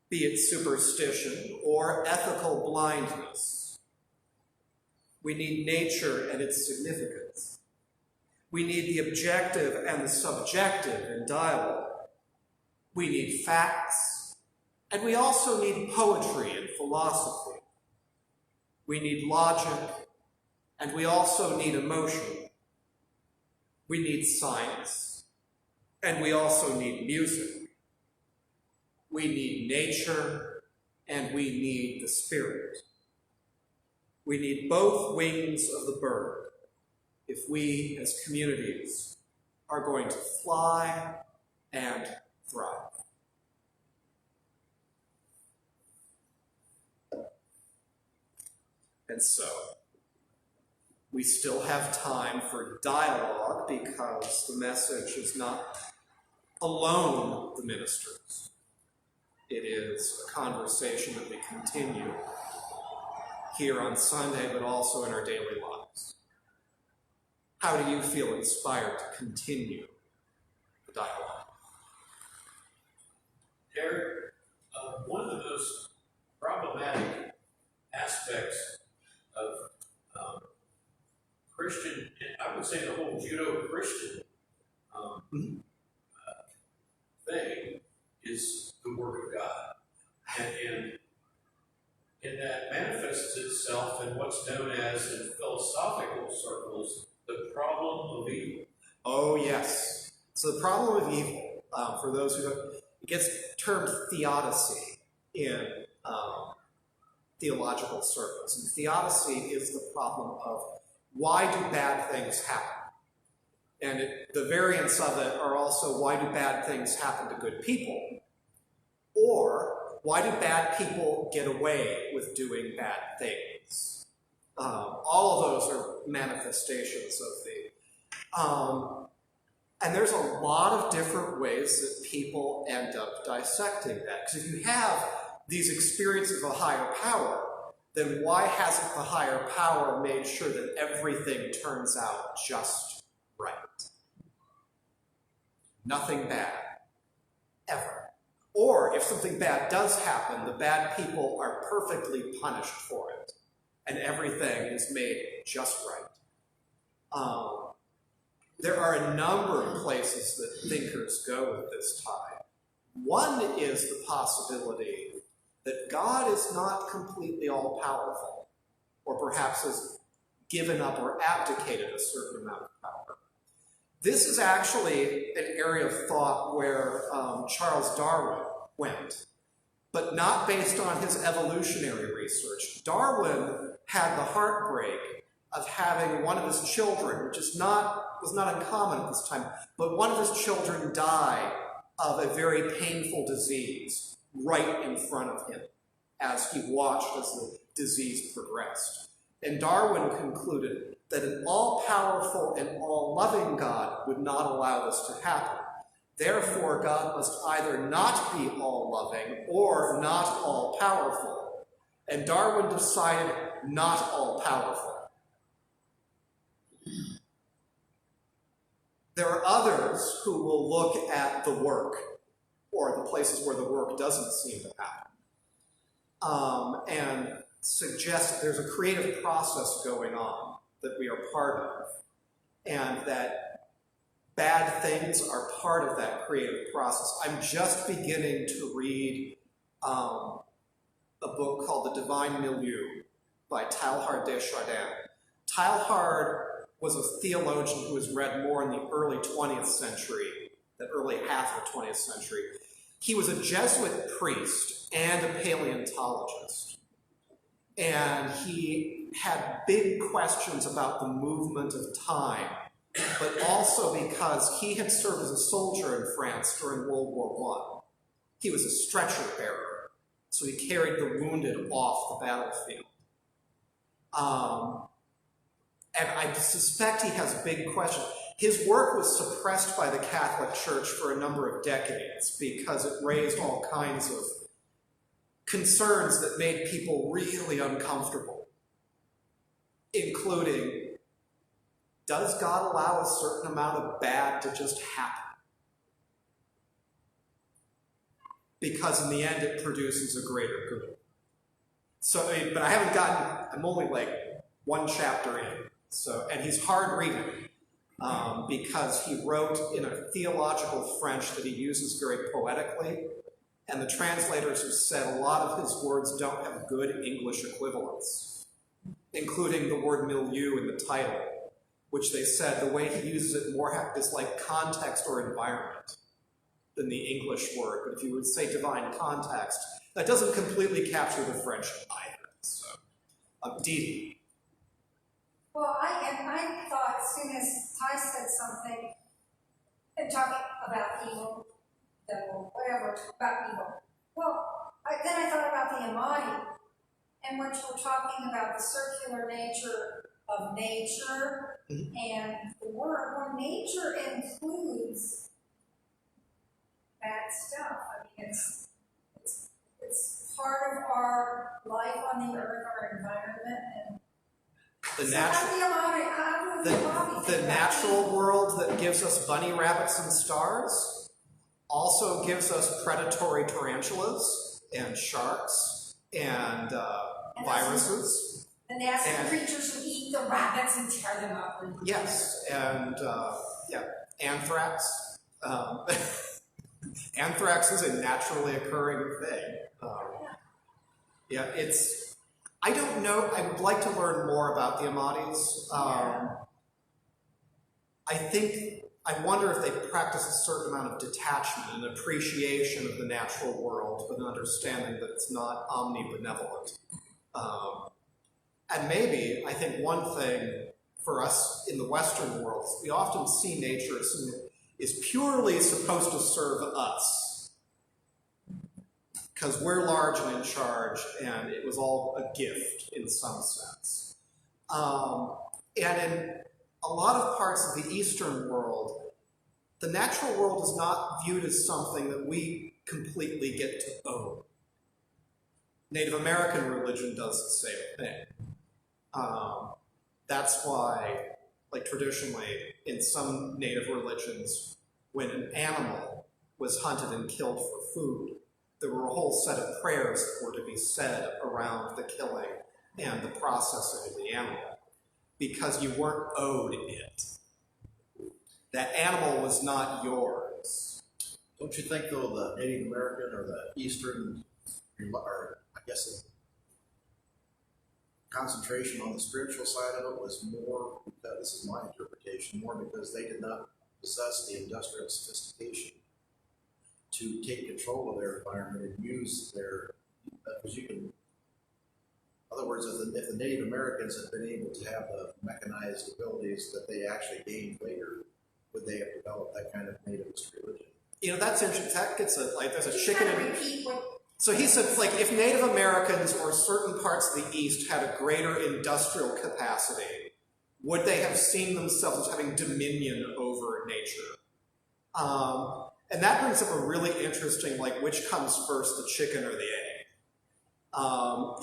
be it superstition or ethical blindness. We need nature and its significance. We need the objective and the subjective in dialogue. We need facts, and we also need poetry and philosophy. We need logic, and we also need emotion. We need science, and we also need music. We need nature, and we need the spirit. We need both wings of the bird if we, as communities, are going to fly and thrive. And so, we still have time for dialogue because the message is not alone the ministers. It is a conversation that we continue here on Sunday, but also in our daily lives. How do you feel inspired to continue the dialogue? Derek, one of the most problematic aspects of Christian, and I would say the whole Judeo-Christian thing is the Word of God. And that manifests itself in what's known as, in philosophical circles, the problem of evil. Oh, yes. So the problem with evil, for those who don't, it gets termed theodicy in theological circles. And theodicy is the problem of why do bad things happen? And the variants of it are also why do bad things happen to good people? Or why do bad people get away with doing bad things? All of those are manifestations of the... and there's a lot of different ways that people end up dissecting that. Because if you have these experiences of a higher power, then why hasn't the higher power made sure that everything turns out just right? Nothing bad, ever. Or if something bad does happen, the bad people are perfectly punished for it, and everything is made just right. There are a number of places that thinkers go with this tide. One is the possibility that God is not completely all-powerful, or perhaps has given up or abdicated a certain amount of power. This is actually an area of thought where Charles Darwin went, but not based on his evolutionary research. Darwin had the heartbreak of having one of his children, which was not uncommon at this time, but one of his children died of a very painful disease right in front of him as he watched as the disease progressed. And Darwin concluded that an all-powerful and all-loving God would not allow this to happen. Therefore, God must either not be all-loving or not all-powerful. And Darwin decided not all-powerful. There are others who will look at the work, or the places where the work doesn't seem to happen, and suggest that there's a creative process going on that we are part of, and that bad things are part of that creative process. I'm just beginning to read a book called The Divine Milieu by Teilhard de Chardin. Teilhard was a theologian who was read more in the early 20th century, the early half of the 20th century. He was a Jesuit priest and a paleontologist. And he had big questions about the movement of time, but also because he had served as a soldier in France during World War I. He was a stretcher bearer, so he carried the wounded off the battlefield. And I suspect he has big questions. His work was suppressed by the Catholic Church for a number of decades because it raised all kinds of concerns that made people really uncomfortable, including, does God allow a certain amount of bad to just happen? Because in the end, it produces a greater good. So, but I haven't gotten, I'm only like one chapter in. So, and he's hard reading because he wrote in a theological French that he uses very poetically, and the translators have said a lot of his words don't have good English equivalents, including the word milieu in the title, which they said the way he uses it more is like context or environment than the English word. But if you would say divine context, that doesn't completely capture the French either. So, Dee. Well, I thought as soon as Ty said something, and talking about evil, devil, whatever, about evil. Well, then I thought about the Amati, in which we're talking about the circular nature of nature, and the word, well, nature includes bad stuff. I mean, it's part of our life on the earth, our environment, and the natural world that gives us bunny rabbits and stars also gives us predatory tarantulas and sharks and viruses. The nasty creatures who eat the rabbits and tear them up. Yes, and anthrax. Anthrax is a naturally occurring thing. I don't know. I would like to learn more about the Amatis. I think I wonder if they practice a certain amount of detachment and appreciation of the natural world, but an understanding that it's not omnibenevolent. And maybe, I think one thing for us in the Western world is we often see nature as something that is purely supposed to serve us, because we're large and in charge, and it was all a gift in some sense. And in a lot of parts of the Eastern world, the natural world is not viewed as something that we completely get to own. Native American religion does the same thing. That's why, like traditionally, in some native religions, when an animal was hunted and killed for food, there were a whole set of prayers that were to be said around the killing and the processing of the animal, because you weren't owed it. That animal was not yours. Don't you think, though, the Native American or the Eastern, or I guess the concentration on the spiritual side of it was more, because, this is my interpretation, more because they did not possess the industrial sophistication to take control of their environment and use their, because you can, in other words, if the Native Americans had been able to have the mechanized abilities that they actually gained later, would they have developed that kind of nativist religion? You know, that's interesting. That gets a, like, there's a chicken and... Repeat what So he said, like, if Native Americans or certain parts of the East had a greater industrial capacity, would they have seen themselves as having dominion over nature? And that brings up a really interesting, like, which comes first, the chicken or the egg?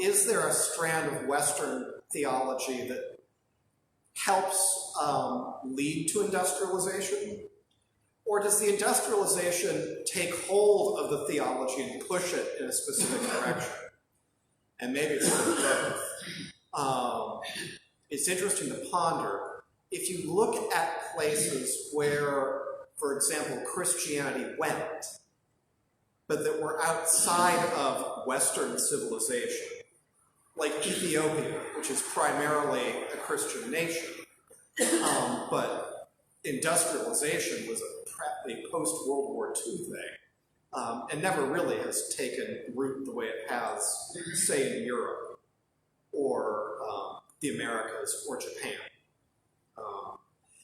Is there a strand of Western theology that helps lead to industrialization? Or does the industrialization take hold of the theology and push it in a specific direction? And maybe it's sort of both. It's interesting to ponder. If you look at places where, for example, Christianity went, but that were outside of Western civilization, like Ethiopia, which is primarily a Christian nation, but industrialization was a post-World War II thing, and never really has taken root the way it has, say, in Europe, or the Americas, or Japan.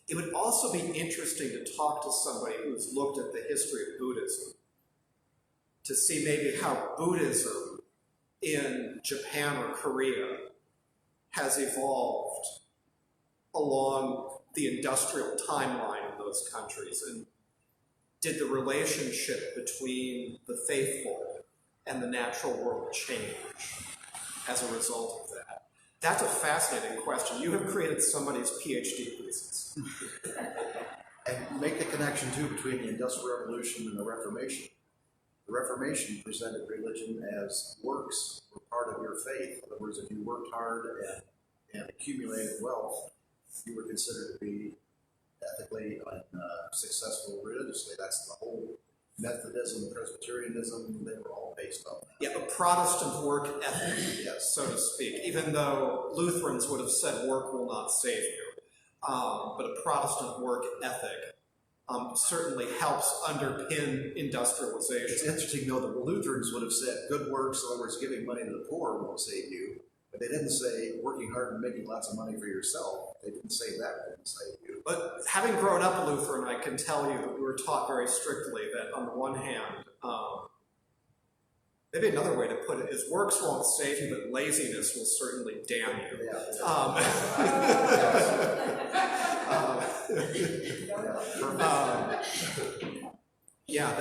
It would also be interesting to talk to somebody who's looked at the history of Buddhism, to see maybe how Buddhism in Japan or Korea has evolved along the industrial timeline of those countries, and did the relationship between the faithful and the natural world change as a result of that? That's a fascinating question. You have created somebody's PhD thesis. And make the connection, too, between the Industrial Revolution and the Reformation. The Reformation presented religion as works were part of your faith. In other words, if you worked hard and accumulated wealth, you were considered to be ethically successful religiously. That's the whole Methodism, Presbyterianism, they were all based on that. Yeah, a Protestant work ethic, yes, so to speak, even though Lutherans would have said work will not save you. But a Protestant work ethic certainly helps underpin industrialization. It's interesting, though, that the Lutherans would have said good works, in other words, giving money to the poor won't save you. But they didn't say working hard and making lots of money for yourself. They didn't say that wouldn't save you. But having grown up a Lutheran, I can tell you that we were taught very strictly that on the one hand, maybe another way to put it is works won't save you, but laziness will certainly damn you. Yeah,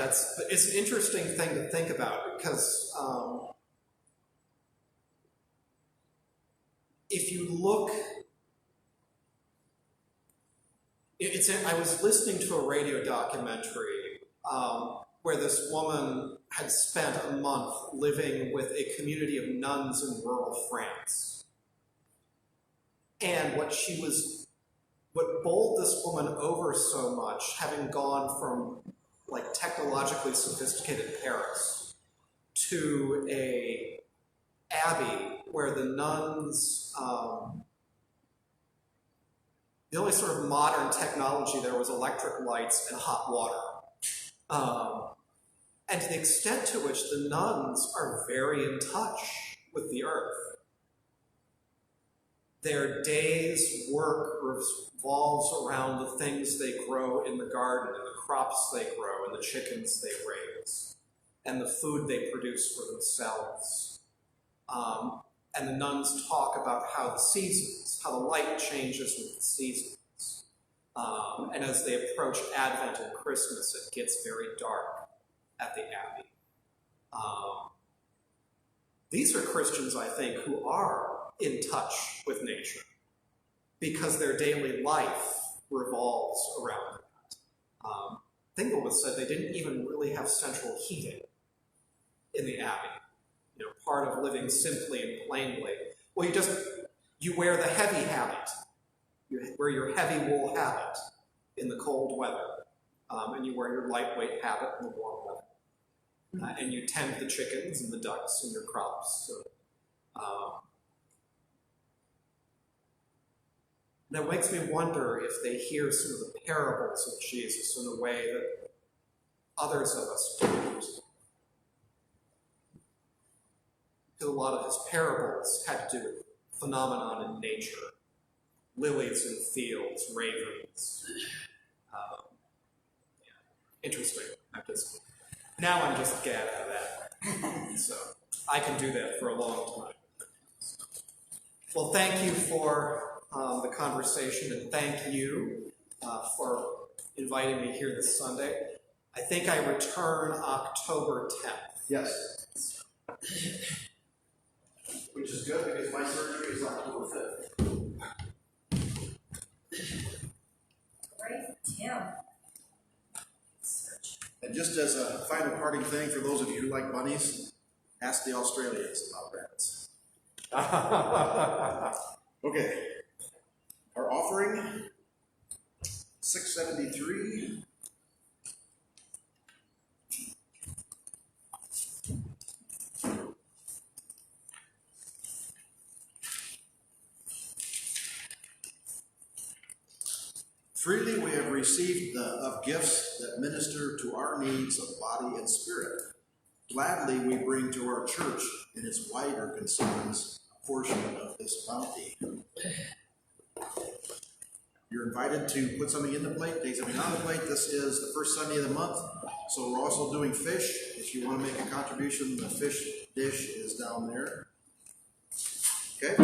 it's an interesting thing to think about, because if you look, I was listening to a radio documentary where this woman had spent a month living with a community of nuns in rural France. And what bowled this woman over so much, having gone from like technologically sophisticated Paris to a abbey where the nuns The only sort of modern technology there was electric lights and hot water. And to the extent to which the nuns are very in touch with the earth, their day's work revolves around the things they grow in the garden, and the crops they grow, and the chickens they raise, and the food they produce for themselves. And the nuns talk about how the seasons, how the light changes with the seasons. And as they approach Advent and Christmas, it gets very dark at the Abbey. These are Christians, I think, who are in touch with nature because their daily life revolves around that. Thinglewood said they didn't even really have central heating in the Abbey. You know, part of living simply and plainly. Well, you wear the heavy habit. You wear your heavy wool habit in the cold weather, and you wear your lightweight habit in the warm weather. And you tend the chickens and the ducks and your crops. So, and it makes me wonder if they hear some of the parables of Jesus in a way that others of us don't. Because a lot of his parables had to do with phenomenon in nature. Lilies in fields, ravens. Interesting. Now I'm just glad of that. So I can do that for a long time. Well, thank you for the conversation, and thank you for inviting me here this Sunday. I think I return October 10th. Yes. Which is good because my surgery is October 5th. Great, Tim. And just as a final parting thing for those of you who like bunnies, ask the Australians about rabbits. Okay. Our offering, $673. Freely we have received of gifts that minister to our needs of body and spirit. Gladly we bring to our church in its wider concerns a portion of this bounty. You're invited to put something in the plate, take something on the plate. This is the first Sunday of the month, so we're also doing fish. If you want to make a contribution, the fish dish is down there. Okay?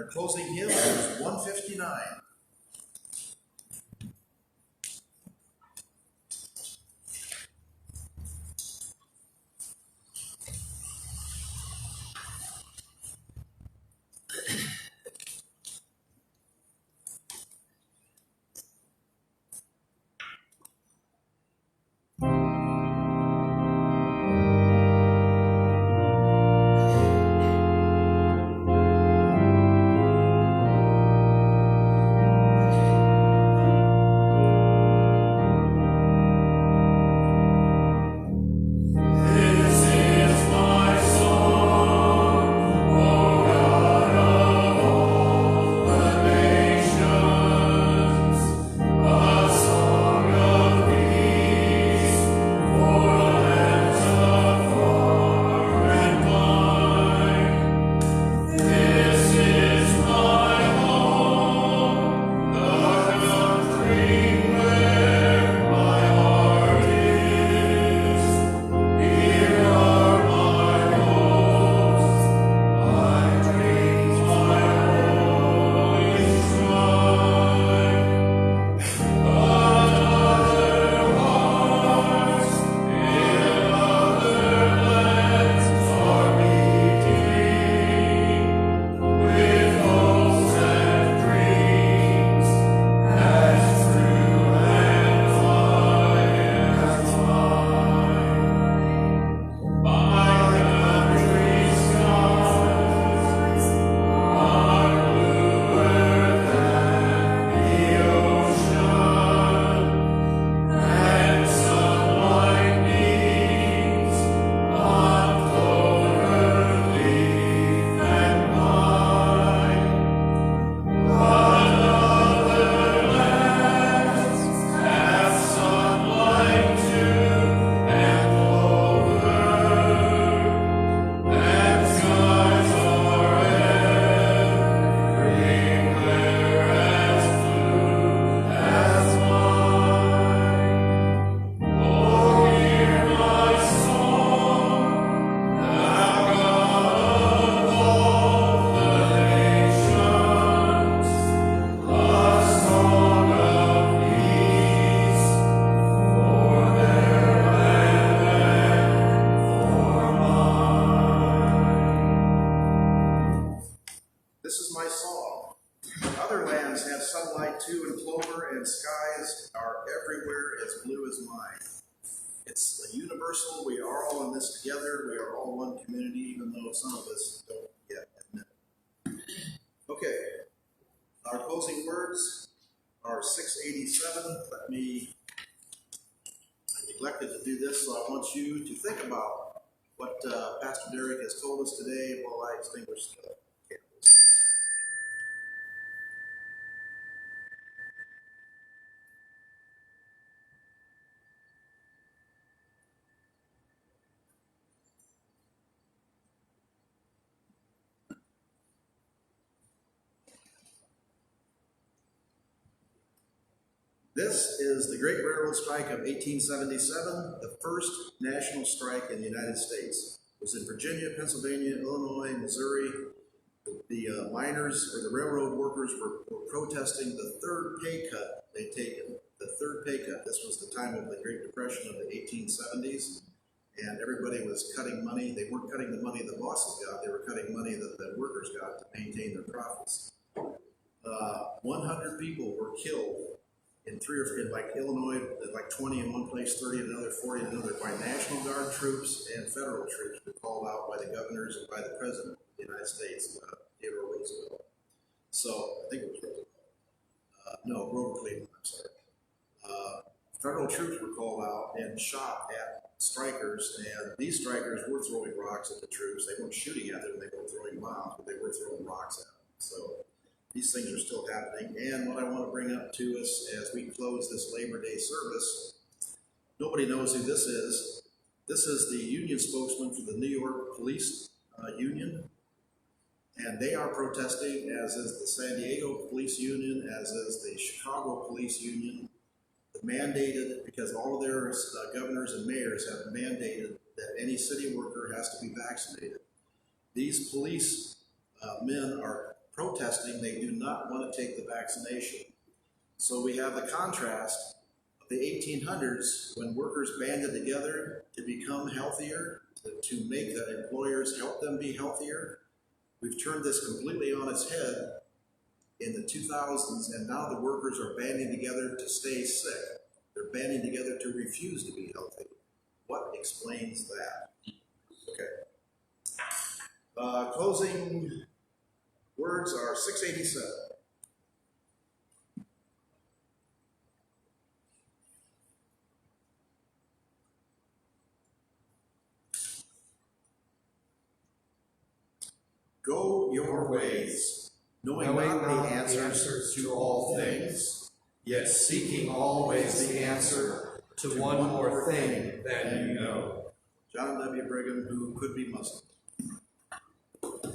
Closing hymn is 159. is mine. It's a universal, we are all in this together, we are all one community, even though some of us don't yet admit it. Okay, our closing words are 687. I neglected to do this, so I want you to think about what Pastor Derek has told us today while I extinguish the candles. This is the Great Railroad Strike of 1877, the first national strike in the United States. It was in Virginia, Pennsylvania, Illinois, Missouri. The miners or the railroad workers were protesting the third pay cut they'd taken. The third pay cut. This was the time of the Great Depression of the 1870s, and everybody was cutting money. They weren't cutting the money the bosses got, they were cutting money that the workers got to maintain their profits. 100 people were killed in like Illinois, like 20 in one place, 30 in another, 40 in another, by National Guard troops and federal troops were called out by the governors and by the President of the United States, Theodore Roosevelt. So, I think it was Roosevelt. Grover Cleveland, I'm sorry. Federal troops were called out and shot at strikers, and these strikers were throwing rocks at the troops. They weren't shooting at them, they weren't throwing bombs, but they were throwing rocks at them. So, these things are still happening, and what I want to bring up to us as we close this Labor Day service, nobody knows who this is. This is the union spokesman for the New York Police Union, and they are protesting, as is the San Diego Police Union, as is the Chicago Police Union, mandated, because all of their governors and mayors have mandated that any city worker has to be vaccinated. These police men are protesting. They do not want to take the vaccination. So we have the contrast of the 1800s when workers banded together to become healthier, to make the employers help them be healthier. We've turned this completely on its head in the 2000s, and now the workers are banding together to stay sick. They're banding together to refuse to be healthy. What explains that? Okay. Closing words are 687. Go your ways, knowing not the answers to all things, yet seeking always the answer to one more thing than you know. John W. Brigham, who could be Muslim.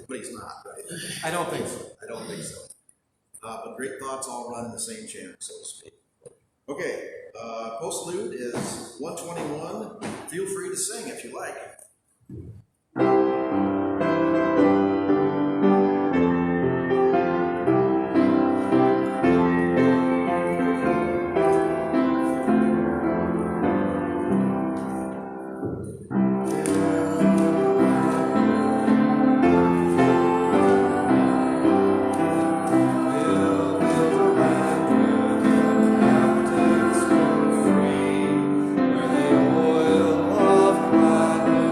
But he's not, right? I don't think so. I don't think so. But great thoughts all run in the same channel, so to speak. Okay, postlude is 121. Feel free to sing if you like. Oil of gladness.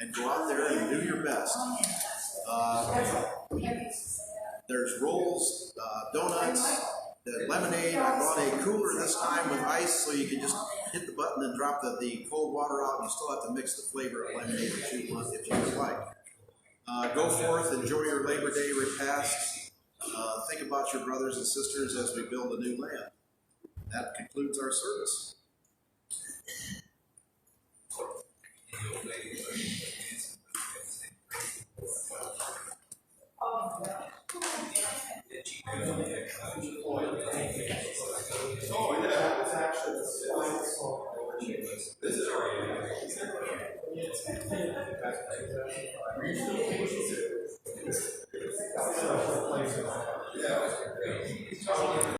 and go out there and do your best. There's rolls, donuts, the lemonade. I brought a cooler this time with ice, so you can just hit the button and drop the cold water out, and you still have to mix the flavor of lemonade that you want, if you would like. Go forth, enjoy your Labor Day repast. Think about your brothers and sisters as we build a new land. That concludes our service. Oh, yeah, that was actually the slide song. This is already. Are you still